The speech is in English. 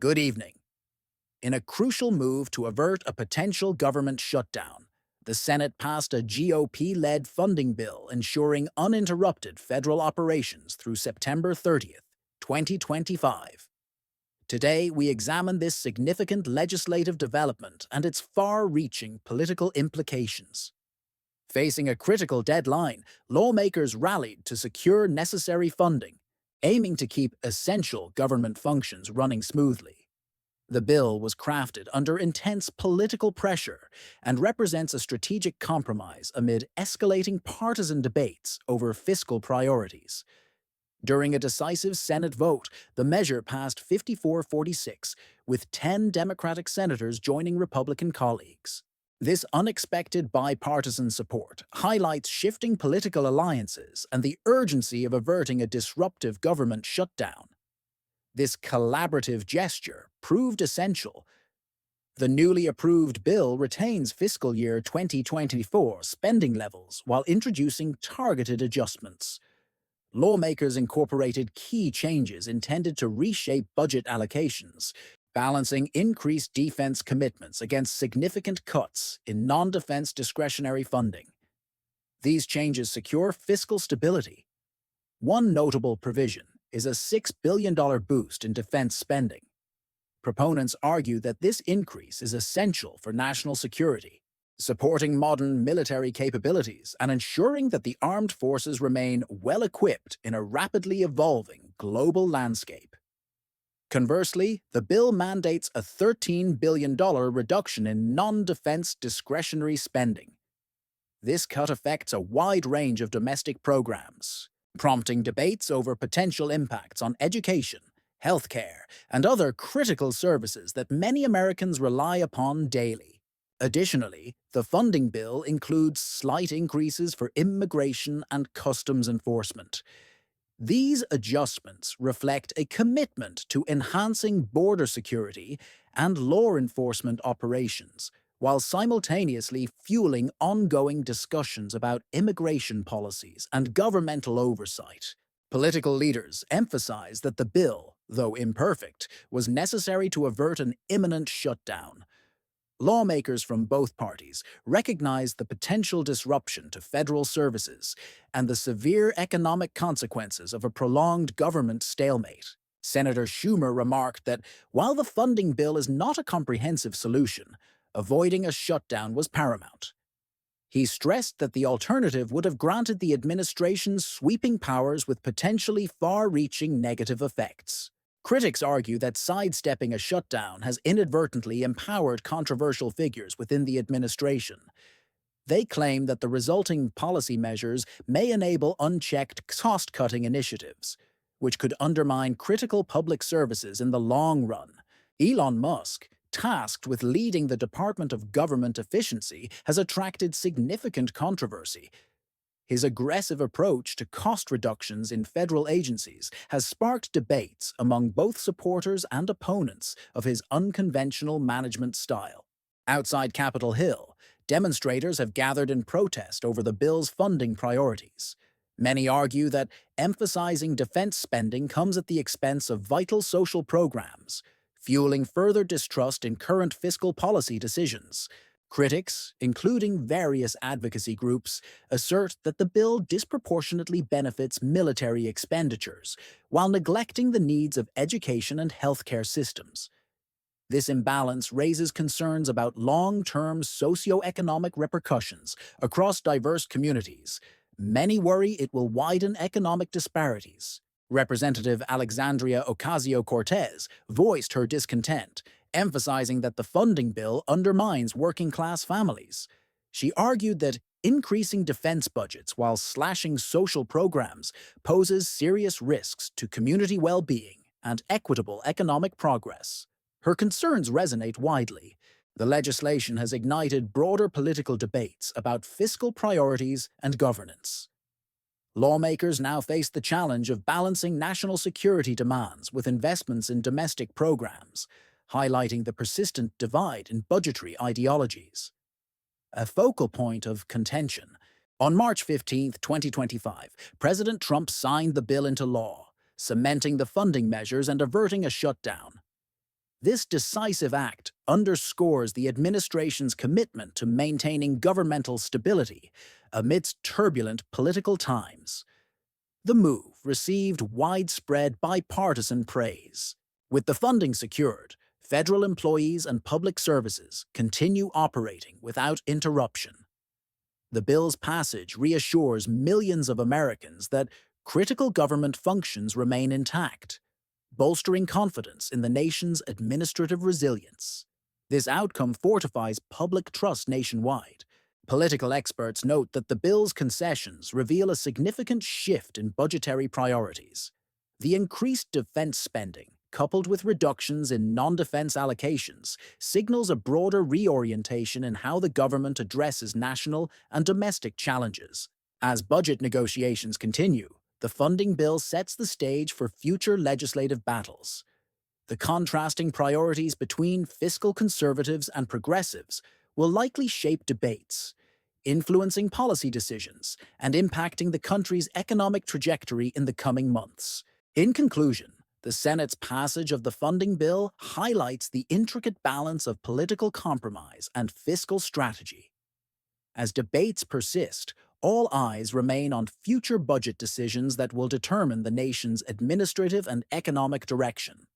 Good evening. In a crucial move to avert a potential government shutdown, the Senate passed a GOP-led funding bill ensuring uninterrupted federal operations through September 30th, 2025. Today, we examine this significant legislative development and its far-reaching political implications. Facing a critical deadline, lawmakers rallied to secure necessary funding, aiming to keep essential government functions running smoothly. The bill was crafted under intense political pressure and represents a strategic compromise amid escalating partisan debates over fiscal priorities. During a decisive Senate vote, the measure passed 54-46, with 10 Democratic senators joining Republican colleagues. This unexpected bipartisan support highlights shifting political alliances and the urgency of averting a disruptive government shutdown. This collaborative gesture proved essential. The newly approved bill retains fiscal year 2024 spending levels while introducing targeted adjustments. Lawmakers incorporated key changes intended to reshape budget allocations, balancing increased defense commitments against significant cuts in non-defense discretionary funding. These changes secure fiscal stability. One notable provision is a $6 billion boost in defense spending. Proponents argue that this increase is essential for national security, supporting modern military capabilities and ensuring that the armed forces remain well-equipped in a rapidly evolving global landscape. Conversely, the bill mandates a $13 billion reduction in non-defense discretionary spending. This cut affects a wide range of domestic programs, prompting debates over potential impacts on education, healthcare, and other critical services that many Americans rely upon daily. Additionally, the funding bill includes slight increases for immigration and customs enforcement. These adjustments reflect a commitment to enhancing border security and law enforcement operations, while simultaneously fueling ongoing discussions about immigration policies and governmental oversight. Political leaders emphasize that the bill, though imperfect, was necessary to avert an imminent shutdown. Lawmakers from both parties recognized the potential disruption to federal services and the severe economic consequences of a prolonged government stalemate. Senator Schumer remarked that while the funding bill is not a comprehensive solution, avoiding a shutdown was paramount. He stressed that the alternative would have granted the administration's sweeping powers with potentially far-reaching negative effects. Critics argue that sidestepping a shutdown has inadvertently empowered controversial figures within the administration. They claim that the resulting policy measures may enable unchecked cost-cutting initiatives, which could undermine critical public services in the long run. Elon Musk, tasked with leading the Department of Government Efficiency, has attracted significant controversy. His aggressive approach to cost reductions in federal agencies has sparked debates among both supporters and opponents of his unconventional management style. Outside Capitol Hill, demonstrators have gathered in protest over the bill's funding priorities. Many argue that emphasizing defense spending comes at the expense of vital social programs, fueling further distrust in current fiscal policy decisions. Critics, including various advocacy groups, assert that the bill disproportionately benefits military expenditures while neglecting the needs of education and healthcare systems. This imbalance raises concerns about long-term socioeconomic repercussions across diverse communities. Many worry it will widen economic disparities. Representative Alexandria Ocasio-Cortez voiced her discontent, emphasizing that the funding bill undermines working-class families. She argued that increasing defense budgets while slashing social programs poses serious risks to community well-being and equitable economic progress. Her concerns resonate widely. The legislation has ignited broader political debates about fiscal priorities and governance. Lawmakers now face the challenge of balancing national security demands with investments in domestic programs, highlighting the persistent divide in budgetary ideologies. A focal point of contention. On March 15, 2025, President Trump signed the bill into law, cementing the funding measures and averting a shutdown. This decisive act underscores the administration's commitment to maintaining governmental stability amidst turbulent political times. The move received widespread bipartisan praise. With the funding secured, federal employees and public services continue operating without interruption. The bill's passage reassures millions of Americans that critical government functions remain intact, bolstering confidence in the nation's administrative resilience. This outcome fortifies public trust nationwide. Political experts note that the bill's concessions reveal a significant shift in budgetary priorities. The increased defense spending, coupled with reductions in non-defense allocations, signals a broader reorientation in how the government addresses national and domestic challenges. As budget negotiations continue, the funding bill sets the stage for future legislative battles. The contrasting priorities between fiscal conservatives and progressives will likely shape debates, influencing policy decisions and impacting the country's economic trajectory in the coming months. In conclusion, the Senate's passage of the funding bill highlights the intricate balance of political compromise and fiscal strategy. As debates persist, all eyes remain on future budget decisions that will determine the nation's administrative and economic direction.